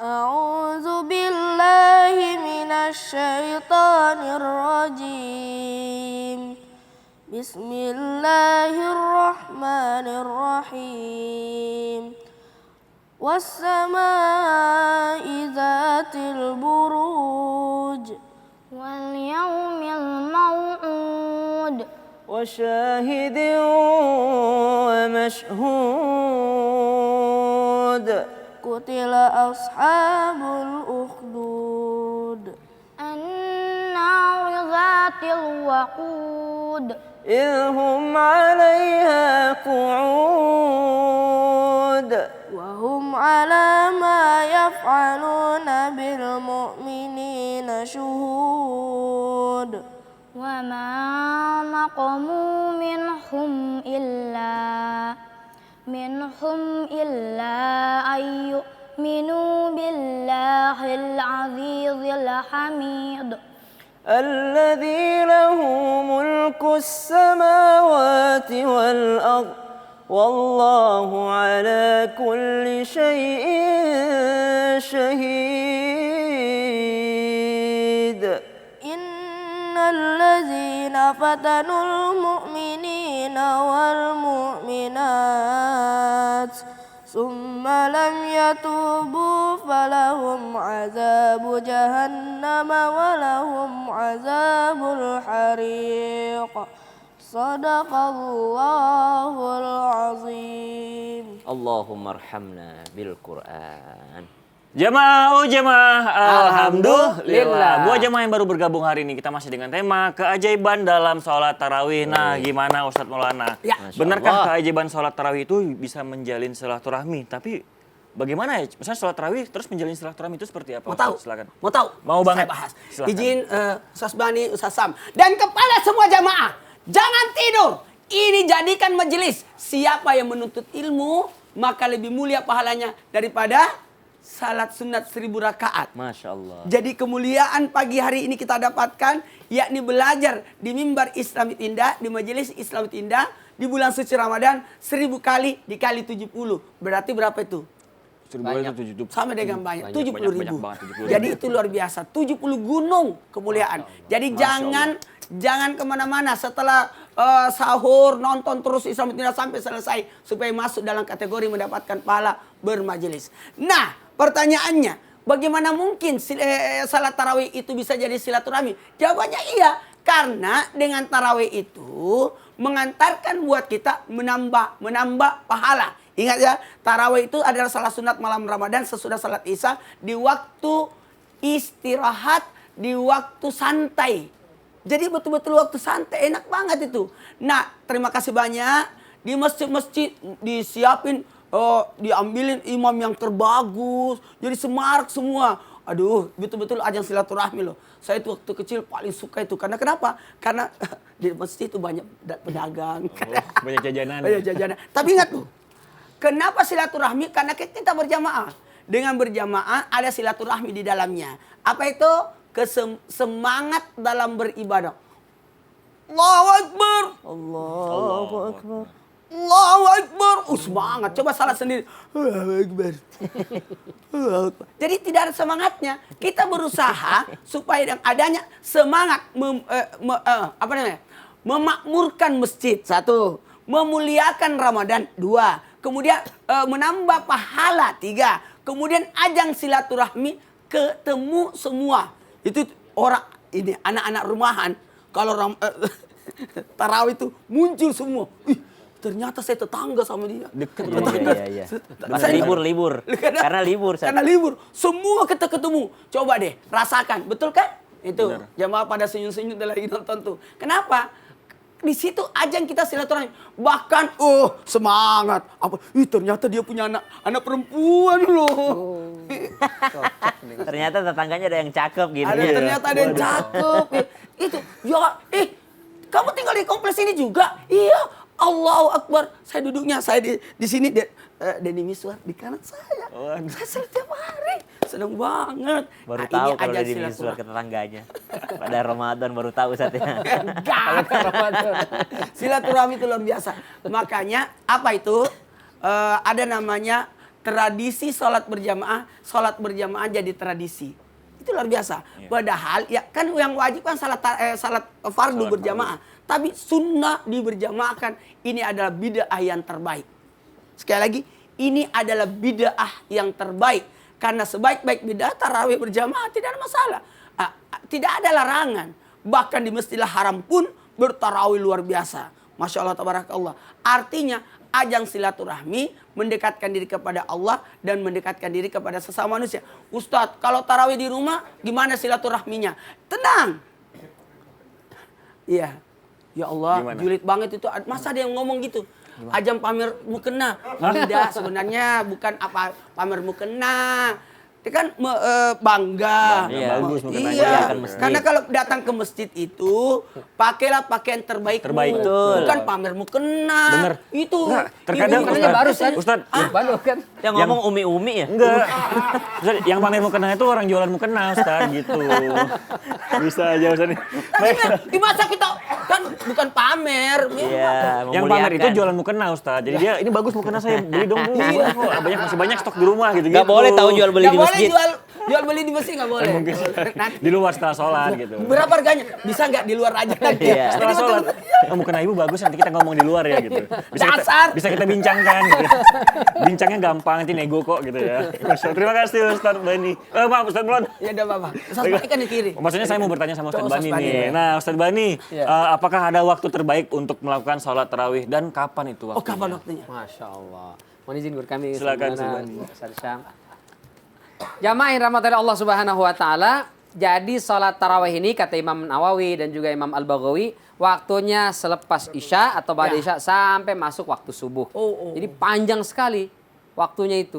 أعوذ بالله من الشيطان الرجيم بسم الله الرحمن الرحيم والسماء ذات البروج واليوم الموعود وشاهد ومشهود قتل أصحاب الأخدود النار ذات الوقود إذ هم عليها قعود وهم على ما يفعلون بالمؤمنين شهود وما نقموا منهم إلا أن يؤمنوا بالله العزيز الحميد الذي له ملك السماوات والأرض والله على كل شيء شهيد إن الذين فتنوا المؤمنين والمؤمنات ثم لم يتوبوا فلهم عذاب جهنم ولهم عذاب الحريق صدق الله العظيم. اللهم ارحمنا بالقرآن. Jamaah, alhamdulillah. Buat jamaah yang baru bergabung hari ini, kita masih dengan tema keajaiban dalam sholat tarawih. Nah, gimana Ustadz Maulana? Ya. Benarkah keajaiban sholat tarawih itu bisa menjalin silaturahmi? Tapi bagaimana ya? Misalnya sholat tarawih terus menjalin silaturahmi itu seperti apa? Mau tahu? Silakan. Mau tahu? Mau banget. Saya bahas. Silakan. Izin Ustaz Bani, Ustaz Sam. Dan kepada semua jamaah, jangan tidur. Ini jadikan majelis. Siapa yang menuntut ilmu, maka lebih mulia pahalanya daripada salat sunat 1000 rakaat. Masya Allah. Jadi kemuliaan pagi hari ini kita dapatkan, yakni belajar di mimbar Islamit Indah, di majelis Islamit Indah, di bulan suci Ramadan, 1000 kali dikali 70. Berarti berapa itu? Sama dengan banyak, 70.000. Jadi itu luar biasa, 70 gunung kemuliaan. Jadi jangan kemana-mana setelah sahur, nonton terus Islamit Indah sampai selesai. Supaya masuk dalam kategori mendapatkan pahala bermajelis. Nah, pertanyaannya, bagaimana mungkin salat tarawih itu bisa jadi silaturahmi? Jawabannya iya, karena dengan tarawih itu mengantarkan buat kita menambah pahala. Ingat ya, tarawih itu adalah salah sunat malam Ramadan sesudah salat Isya di waktu istirahat, di waktu santai. Jadi betul-betul waktu santai, enak banget itu. Nah, terima kasih banyak. Di masjid-masjid disiapin, diambilin imam yang terbagus. Jadi semarak semua. Aduh, betul-betul ajang silaturahmi loh. Saya itu waktu kecil paling suka itu. Karena kenapa? Karena di masjid itu banyak pedagang. Banyak jajanan. Banyak jajanan. Tapi ingat tuh, kenapa silaturahmi? Karena kita berjamaah. Dengan berjamaah ada silaturahmi di dalamnya. Apa itu? Semangat dalam beribadah. Allahu Akbar. Allahu Akbar. Allahu Akbar. Semangat. Coba salat sendiri. Allahu Akbar. Jadi tidak ada semangatnya. Kita berusaha supaya yang adanya semangat memakmurkan masjid. 1. Memuliakan Ramadan. 2. Kemudian menambah pahala. 3. Kemudian ajang silaturahmi, ketemu semua. Itu orang ini anak-anak rumahan kalau tarawih itu muncul semua. Ternyata saya tetangga sama dia. Dekat. Iya. Pas libur. Karena libur. Karena libur. Semua kita ketemu. Coba deh, rasakan. Betul kan? Itu. Benar. Jamaah pada senyum-senyum lagi nonton tuh. Kenapa? Di situ ajang kita silaturahmi. Bahkan, semangat. Ternyata dia punya anak perempuan loh. Ternyata tetangganya ada yang cakep gitu. Ternyata ada yang cakep. Itu. Ya, kamu tinggal di kompleks ini juga? Iya. Allahu Akbar. Saya duduknya, saya di sini, Denny Miswar di kanan saya. Saya setiap hari. Senang banget. Baru tahu kalau Denny Miswar ke tetangganya. Pada Ramadan baru tahu saatnya. Enggak, Ramadan. Silaturahmi itu luar biasa. Makanya, apa itu? Ada namanya tradisi sholat berjamaah jadi tradisi. Itu luar biasa. Padahal ya kan yang wajib kan salat fardu berjamaah. Tapi sunnah diberjamaahkan ini adalah bid'ah yang terbaik. Sekali lagi, ini adalah bid'ah yang terbaik. Karena sebaik-baik bid'ah tarawih berjamaah tidak ada masalah. Tidak ada larangan. Bahkan di Masjidil Haram pun bertarawih luar biasa. Masya Allah, tabarakallah. Artinya ajang silaturahmi, mendekatkan diri kepada Allah dan mendekatkan diri kepada sesama manusia. Ustadz, kalau tarawih di rumah gimana silaturahminya? Tenang. Iya. Ya Allah, Gimana? julid banget itu. Masa ada yang ngomong gitu? Ajang pamer mukena. Tidak, sebenarnya bukan apa pamer mukena. Itu kan bangga. Iya, bagus mukenanya. Iya, Muliakan masjid. karena kalau datang ke masjid itu pakailah pakaian terbaik. Terbaik. Bukan pamer mukena. Bener. Itu. Nah, terkadang Ibu-ibunya Ustadz, baru kan. Ustadz, Baru kan. Yang ngomong umi-umi ya? enggak. Ustaz, yang pamer mukena itu orang jualan mukena, Ustaz, gitu. Bisa aja Ustaz nih. Baik. Di masa kita kan bukan pamer. Iya, Yang pamer itu memuliakan. jualan mukena, Ustaz. Jadi dia ini bagus mukena saya beli dong, Bu. Banyak masih banyak stok di rumah gitu. Nggak boleh tahu jual beli Nggak di boleh masjid. jual beli di masjid nggak boleh. Mungkin Nanti, di luar setelah sholat gitu. berapa harganya? Bisa nggak di luar aja nanti? Iya. Setelah sholat, oh mukena ibu bagus, nanti kita ngomong di luar ya gitu. Dasar. Bisa kita bincangkan gitu. Bincangnya gampang, nanti nego kok gitu ya. Terima kasih Ustaz Bani. Maaf Ustaz Blon. Ya udah apa? Ustaz Bani kan di kiri. Maksudnya saya mau bertanya sama Ustaz Ustaz Bani Bani, nih. ya. Nah Ustaz Bani, Iya. apakah ada waktu terbaik untuk melakukan sholat tarawih dan kapan itu waktunya? Oh, kapan waktunya? Masya Allah. Mohon izin guru kami. Silakan, sebagaimana silakan. Ustaz Syam. Jamaah yang rahmati Allah Subhanahu wa taala, jadi salat tarawih ini kata Imam Nawawi dan juga Imam Al-Baghawi, waktunya selepas Isya atau ba'da Isya sampai masuk waktu subuh. Oh. Jadi panjang sekali waktunya itu.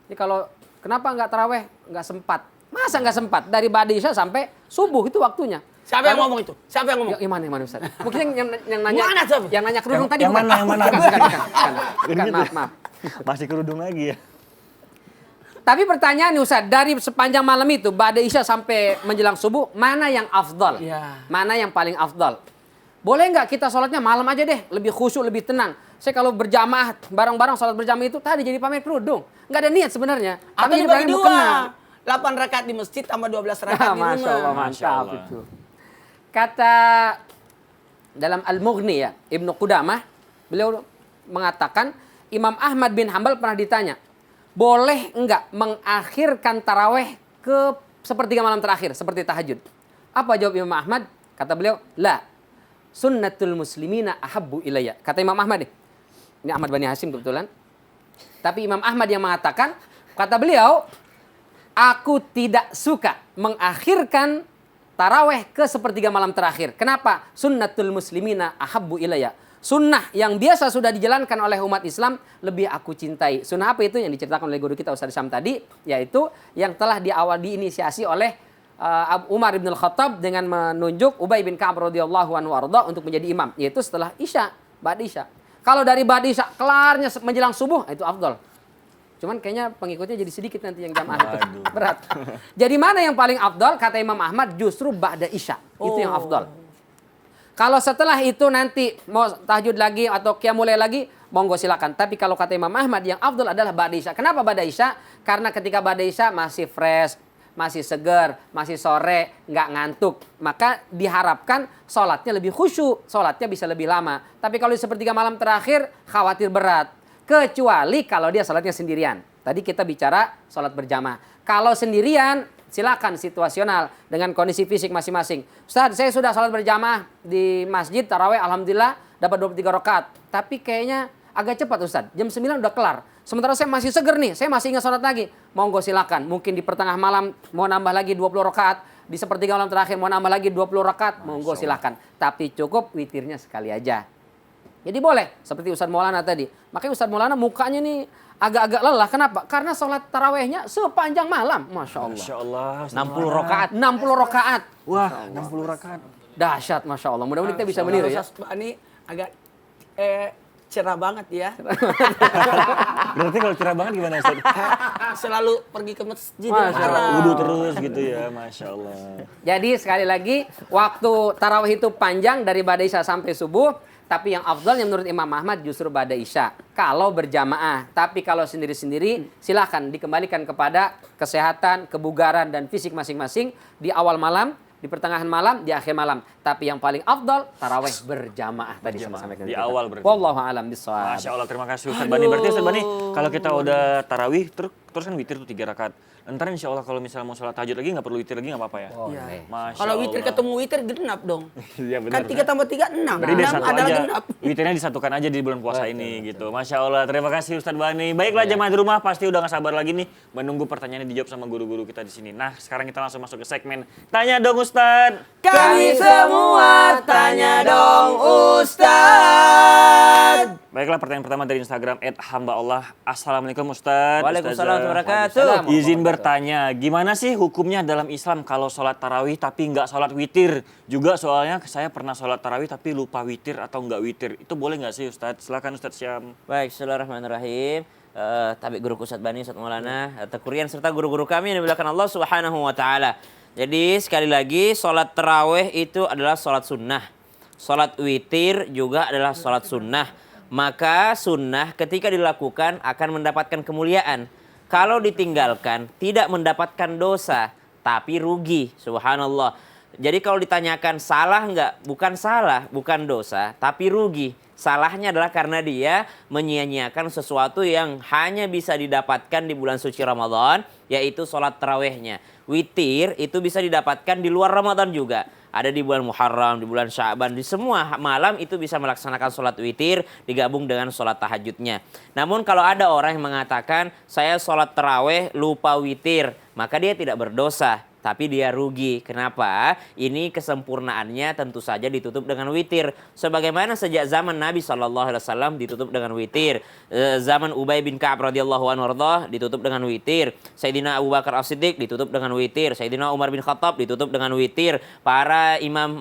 Jadi kalau kenapa nggak tarawih? Nggak sempat. Masa nggak sempat? Dari ba'da Isya sampai subuh itu waktunya. Siapa yang ngomong itu? Siapa yang ngomong? Yang mana Ustaz? Mungkin yang nanya Mana, siapa? yang nanya kerudung tadi yang bukan. mana, yang mana? Bukan, maaf. Masih kerudung lagi ya? Tapi pertanyaan nih Ustaz, dari sepanjang malam itu, ba'da Isya sampai menjelang subuh, mana yang afdal? Iya. Mana yang paling afdal? Boleh nggak kita sholatnya malam aja deh, lebih khusyuk, lebih tenang. Saya kalau berjamaah, bareng-bareng sholat berjamaah itu tadi jadi pamer kerudung. Nggak ada niat sebenarnya. Atau jadi dibagi pamer dua. mukena. 8 rakaat di masjid tambah 12 rakaat di Masya Allah, rumah. Masya mantap Allah. itu. Kata dalam Al-Mughni ya, Ibnu Qudamah, beliau mengatakan, Imam Ahmad bin Hanbal pernah ditanya, boleh enggak mengakhirkan taraweh ke sepertiga malam terakhir, seperti tahajud? Apa jawab Imam Ahmad? Kata beliau, la. Sunnatul muslimina ahabbu ilayya. Kata Imam Ahmad nih. Ini Ahmad Bani Hasim kebetulan. Tapi Imam Ahmad yang mengatakan, kata beliau, aku tidak suka mengakhirkan taraweh ke sepertiga malam terakhir. Kenapa? Sunnatul muslimina ahabbu ilayya. Sunnah yang biasa sudah dijalankan oleh umat Islam lebih aku cintai. Sunnah apa itu yang diceritakan oleh guru kita Ustaz Syam tadi? Yaitu yang telah diinisiasi oleh Umar bin Al-Khattab dengan menunjuk Ubay bin Ka'ab radhiyallahu anhu warda untuk menjadi imam. Yaitu setelah Isya, ba'da Isya. Kalau dari ba'da Isya kelarnya menjelang subuh, itu afdal. Cuman kayaknya pengikutnya jadi sedikit nanti yang jamaah itu. Berat. Jadi mana yang paling afdal? Kata Imam Ahmad justru ba'da Isya. Itu yang afdal. Kalau setelah itu nanti mau tahajud lagi atau qiyamul lail lagi, monggo silakan. Tapi kalau kata Imam Ahmad yang afdal adalah ba'da Isya. Kenapa ba'da Isya? Karena ketika ba'da Isya masih fresh, masih segar, masih sore, nggak ngantuk. Maka diharapkan sholatnya lebih khusyuk, sholatnya bisa lebih lama. Tapi kalau di sepertiga malam terakhir, khawatir berat. Kecuali kalau dia sholatnya sendirian. Tadi kita bicara sholat berjamaah. Kalau sendirian, silakan situasional dengan kondisi fisik masing-masing. Ustaz, saya sudah sholat berjamaah di masjid tarawih, alhamdulillah dapat 23 rakaat. Tapi kayaknya agak cepat Ustaz. Jam 9 udah kelar. Sementara saya masih seger nih, saya masih ingat sholat lagi. Monggo silakan. Mungkin di pertengah malam mau nambah lagi 20 rakaat. Di sepertiga malam terakhir mau nambah lagi 20 rakaat. Monggo silakan. Tapi cukup witirnya sekali aja. Jadi boleh. Seperti Ustaz Maulana tadi. Makanya Ustaz Maulana mukanya nih agak-agak lelah. Kenapa? Karena sholat tarawehnya sepanjang malam. Masya Allah. Masya Allah. 60 rakaat. 60 rakaat. Wah, 60 rakaat. Dahsyat Masya Allah. Mudah-mudahan kita bisa meniru ya. Ustaz Bani agak cerah banget ya. Berarti kalau cerah banget gimana Ustaz? Selalu pergi ke masjid. Masya Allah. Wudu terus gitu ya, Masya Allah. Jadi sekali lagi waktu tarawih itu panjang dari ba'da Isya sampai subuh. Tapi yang afdalnya menurut Imam Ahmad justru ba'da isya. Kalau berjamaah. Tapi kalau sendiri-sendiri silahkan dikembalikan kepada kesehatan, kebugaran, dan fisik masing-masing di awal malam, di pertengahan malam, di akhir malam. Tapi yang paling afdal tarawih berjamaah tadi saya sampaikan. Di awal berarti. Wallahu a'lam bishawab. Masya Allah, terima kasih Ustaz Bani. Berarti Ustaz Bani, kalau kita udah tarawih, terus kan witir tuh 3 rakaat. Ntar insya Allah kalau misalnya mau sholat tahajud lagi nggak perlu witir lagi nggak apa-apa ya? Iya. Masya Kalau witir Allah. ketemu witir genap dong. Iya benar. Kan 3 tambah 3 6. Berarti 6 satu adalah aja. genap. Witirnya disatukan aja di bulan puasa ini gitu. Masya Allah, terima kasih Ustadz Bani. Baiklah jemaah di rumah pasti udah gak sabar lagi nih menunggu pertanyaannya dijawab sama guru-guru kita di sini. Nah sekarang kita langsung masuk ke segmen Tanya Dong Ustadz. Kami semua tanya dong Ustaz. Baiklah pertanyaan pertama dari Instagram @hambaallah. Assalamualaikum Ustadz. Waalaikumsalam warahmatullahi Ustazah. wabarakatuh. Izin bertanya, gimana sih hukumnya dalam Islam kalau sholat tarawih tapi nggak sholat witir? Juga soalnya saya pernah sholat tarawih tapi lupa witir atau nggak witir. Itu boleh nggak sih Ustadz? Silakan Ustadz Syam. Baik, bismillahirrahmanirrahim. Tabik guru Ustadz Bani, Ustadz Maulana, Tekurian serta guru-guru kami yang dimuliakan Allah Subhanahu wa taala. Jadi sekali lagi sholat tarawih itu adalah sholat sunnah. Sholat witir juga adalah sholat sunnah. Maka sunnah ketika dilakukan akan mendapatkan kemuliaan. Kalau ditinggalkan tidak mendapatkan dosa, tapi rugi. Subhanallah. Jadi kalau ditanyakan salah enggak? Bukan salah, bukan dosa, tapi rugi. Salahnya adalah karena dia menyia-nyiakan sesuatu yang hanya bisa didapatkan di bulan suci Ramadan, yaitu sholat tarawihnya. Witir itu bisa didapatkan di luar Ramadan juga. Ada di bulan Muharram, di bulan Sya'ban, di semua malam itu bisa melaksanakan sholat witir digabung dengan sholat tahajudnya. Namun kalau ada orang yang mengatakan saya sholat tarawih lupa witir, maka dia tidak berdosa. Tapi dia rugi. Kenapa? Ini kesempurnaannya tentu saja ditutup dengan witir. Sebagaimana sejak zaman Nabi SAW ditutup dengan witir. Zaman Ubay bin Ka'ab radhiyallahu anhu ditutup dengan witir. Sayyidina Abu Bakar As-Siddiq ditutup dengan witir. Sayyidina Umar bin Khattab ditutup dengan witir. Para imam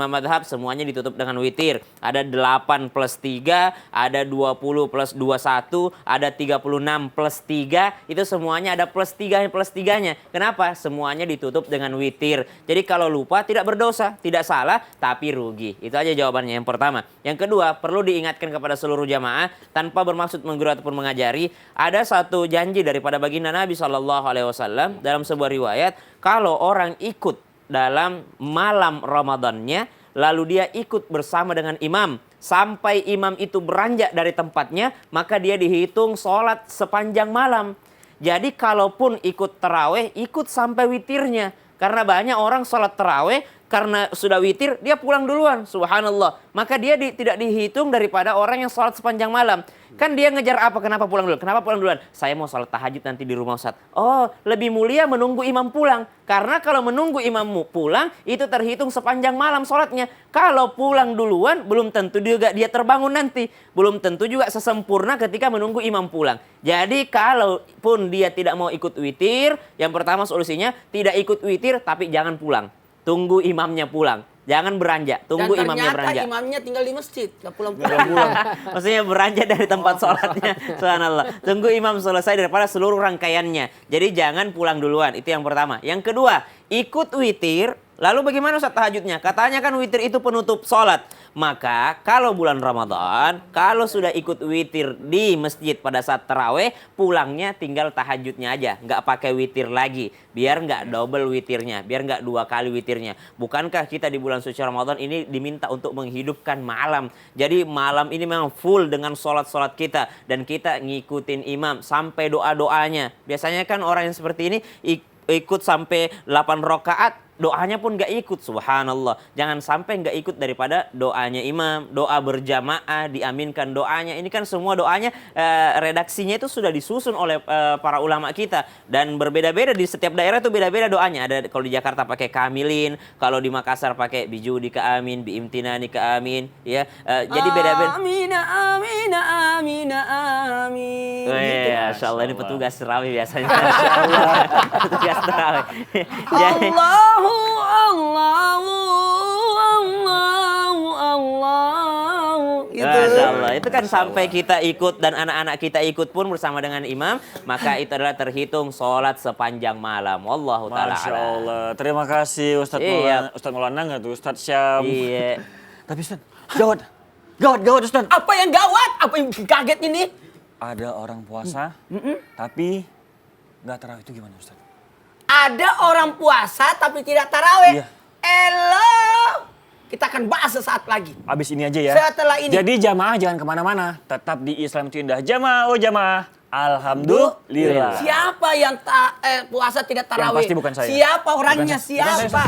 madhab semuanya ditutup dengan witir. Ada 8 plus 3, ada 20 plus 21, ada 36 plus 3. Itu semuanya ada plus 3 plus 3-nya. Kenapa? Semuanya ditutup dengan witir. Jadi kalau lupa tidak berdosa, tidak salah, tapi rugi. Itu aja jawabannya yang pertama. Yang kedua, perlu diingatkan kepada seluruh jamaah tanpa bermaksud menggurui ataupun mengajari. Ada satu janji daripada baginda Nabi SAW dalam sebuah riwayat, kalau orang ikut dalam malam Ramadannya, lalu dia ikut bersama dengan imam sampai imam itu beranjak dari tempatnya, maka dia dihitung sholat sepanjang malam. Jadi kalaupun ikut tarawih, ikut sampai witirnya. Karena banyak orang sholat tarawih, karena sudah witir, dia pulang duluan. Subhanallah. Maka dia tidak dihitung daripada orang yang sholat sepanjang malam. Kan dia ngejar apa? Kenapa pulang duluan? Kenapa pulang duluan? Saya mau sholat tahajud nanti di rumah Ustaz. Oh, lebih mulia menunggu imam pulang. Karena kalau menunggu imam pulang, itu terhitung sepanjang malam sholatnya. Kalau pulang duluan, belum tentu juga dia terbangun nanti. Belum tentu juga sesempurna ketika menunggu imam pulang. Jadi kalaupun dia tidak mau ikut witir, yang pertama solusinya tidak ikut witir tapi jangan pulang. Tunggu imamnya pulang. Jangan beranjak, tunggu imamnya beranjak. Dan ternyata imamnya tinggal di masjid, gak pulang-pulang. Maksudnya beranjak dari tempat sholatnya. Subhanallah. Tunggu imam selesai daripada seluruh rangkaiannya. Jadi jangan pulang duluan, itu yang pertama. Yang kedua, ikut witir. Lalu bagaimana Ustaz tahajudnya? Katanya kan witir itu penutup sholat. Maka kalau bulan Ramadan, kalau sudah ikut witir di masjid pada saat tarawih, pulangnya tinggal tahajudnya aja. Nggak pakai witir lagi. Biar nggak double witirnya. Biar nggak 2 kali witirnya. Bukankah kita di bulan suci Ramadan ini diminta untuk menghidupkan malam. Jadi malam ini memang full dengan sholat-sholat kita. Dan kita ngikutin imam sampai doa-doanya. Biasanya kan orang yang seperti ini ikut sampai 8 rakaat. Doanya pun gak ikut, subhanallah. Jangan sampai gak ikut daripada doanya imam. Doa berjamaah, diaminkan doanya. Ini kan semua doanya, redaksinya itu sudah disusun oleh para ulama kita. Dan berbeda-beda di setiap daerah itu beda-beda doanya. Ada kalau di Jakarta pakai kamilin, kalau di Makassar pakai bijudi ka amin, biimtinani ka amin. Ya, jadi beda-beda. Amina, amina, amina, amin. Masya Allah, ini petugas terawih biasanya. Masya Allah, petugas terawih. Jadi, Allahu, Allahu. Masya Allah, itu kan sampai kita ikut dan anak-anak kita ikut pun bersama dengan imam, maka itu adalah terhitung sholat sepanjang malam. Wallahu ta'ala. Masya Allah. Terima kasih Ustadz Iya. Maulana. Ustadz Maulana nggak tuh? Ustadz Syam. Iya. Tapi Ustadz, Jawad. Gawat Ustaz. Apa yang gawat? Apa yang bikin kaget ini? Ada orang puasa, tapi nggak tarawih, itu gimana Ustaz? Ada orang puasa tapi tidak tarawih. Iya. Elo. Kita akan bahas sesaat lagi. Abis ini aja ya. Setelah ini. Jadi jamaah jangan kemana-mana. Tetap di Islam itu Indah. Jamaah, oh jamaah. Alhamdulillah. Siapa yang puasa tidak tarawih? pasti bukan saya. Siapa orangnya? Bukan saya. Siapa?